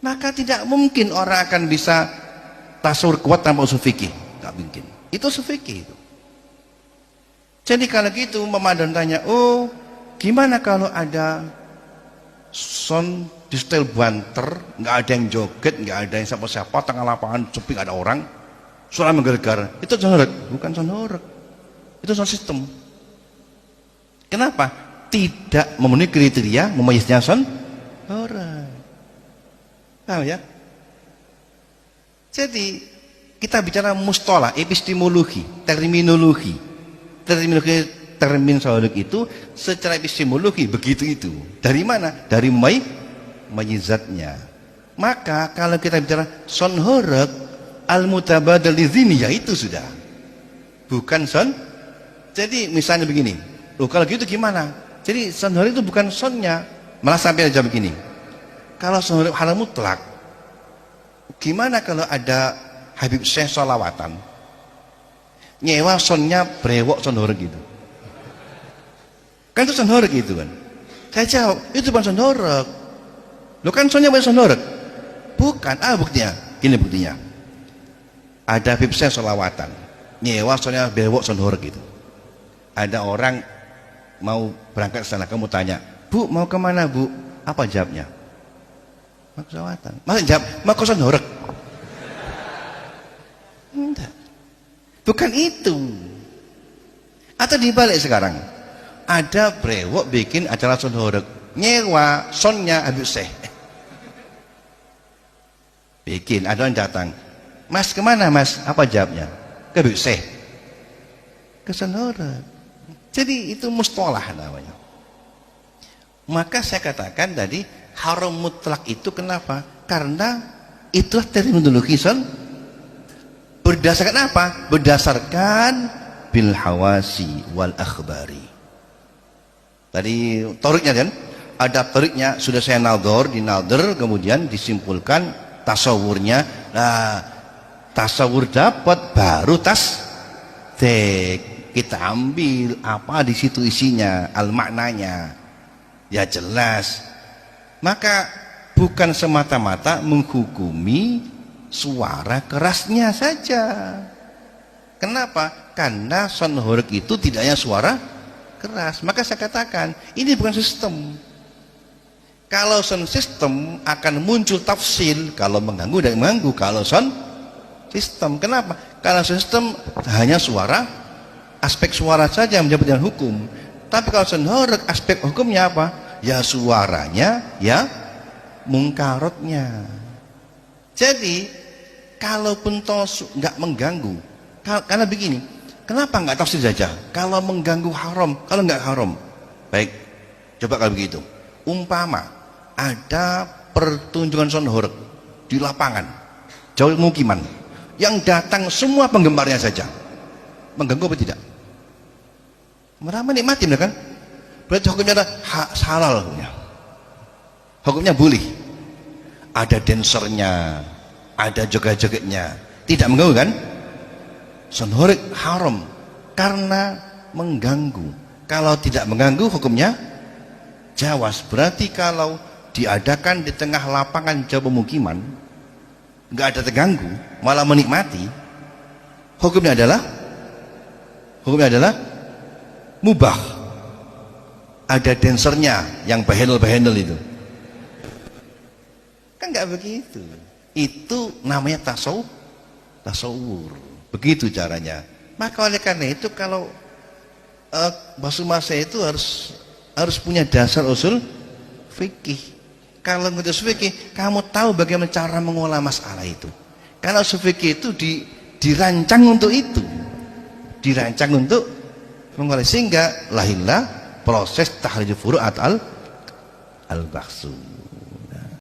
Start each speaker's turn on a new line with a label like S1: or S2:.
S1: Maka tidak mungkin orang akan bisa tasawur kuat tanpa usul fikih, nggak mungkin. Itu usul fikih itu. Jadi kalau gitu pemadam tanya, oh gimana kalau ada sound di setel banter, nggak ada yang joget, nggak ada yang siapa-siapa, tengah lapangan sepi, nggak ada orang, suara menggelegar, itu sound horeg? Bukan sound horeg, itu sound system. Kenapa? Tidak memenuhi kriteria memayiznya sound horeg. Paham ya? Jadi kita bicara mustalah, epistemologi, terminologi termin sound horeg itu secara epistemologi begitu itu. Dari mana? Dari mayizatnya. Maka kalau kita bicara sound horeg al-mutabadal lidzini, ya itu sudah bukan sound. Jadi misalnya begini, loh kalau gitu gimana? Jadi sound horeg itu bukan soundnya, malah sampai aja begini. Kalau sound horeg haram mutlak, gimana kalau ada Habib Syekh sholawatan nyewa soundnya brewok sound horeg gitu? Kan itu sound horeg gitu kan. Saya jawab, itu bukan sound horeg. Lo kan soundnya bukan sound horeg. Bukan, buktinya, gini buktinya. Ada Habib Syekh sholawatan nyewa soundnya brewok sound horeg gitu. Ada orang mau berangkat ke sana, kamu tanya, Bu mau kemana Bu? Apa jawabnya? Mau ke sholawatan. Masa jawab, mau ke sound horeg? Enggak. Bukan itu. Atau dibalik sekarang, ada brewok bikin acara sound horeg, nyewa soundnya Habib Syekh. Bikin, ada orang datang, Mas kemana Mas? Apa jawabnya? Ke Habib Syekh, ke sound horeg. Jadi itu mustalah namanya. Maka saya katakan tadi haram mutlak itu kenapa? Karena itulah terminologi sound. Berdasarkan apa? Berdasarkan bil hawasi wal akhbari. Tadi toriknya kan, ada toriknya sudah saya naldor, dinalder, kemudian disimpulkan tasawurnya. Nah, tasawur dapat baru tasdik. Kita ambil apa di situ isinya, al maknanya, ya jelas. Maka bukan semata-mata menghukumi suara kerasnya saja. Kenapa? Karena sound horeg itu tidak hanya suara keras. Maka saya katakan ini bukan sistem. Kalau sound system akan muncul tafsil kalau mengganggu dan mengganggu. Kalau sound system, kenapa? Karena sistem hanya suara, aspek suara saja yang menjadi dengan hukum. Tapi kalau sound horeg aspek hukumnya apa? Ya suaranya, ya mungkarotnya. Jadi kalaupun nggak mengganggu, karena begini, kenapa nggak tafsir saja? Kalau mengganggu haram, kalau nggak haram, baik. Coba kalau begitu, umpama ada pertunjukan sound horeg di lapangan, jauh mukiman, yang datang semua penggemarnya saja, mengganggu apa tidak? Mereka menikmati, kan? Berarti hukumnya adalah halal, hukumnya boleh. Ada dancernya, ada joget-jogetnya, tidak mengganggu kan? Sound horeg haram karena mengganggu. Kalau tidak mengganggu hukumnya jawas. Berarti kalau diadakan di tengah lapangan jauh pemukiman, nggak ada terganggu, malah menikmati, hukumnya adalah mubah. Ada dancernya yang behendel itu, kan nggak begitu. Itu namanya tasawur. Begitu caranya. Maka oleh karena itu kalau bahasa itu harus punya dasar usul fikih. Kalau usul fikih, kamu tahu bagaimana cara mengolah masalah itu. Karena usul fikih itu dirancang untuk itu, dirancang untuk mengolah, sehingga lahirlah proses tahrij furu'at al-bahsu.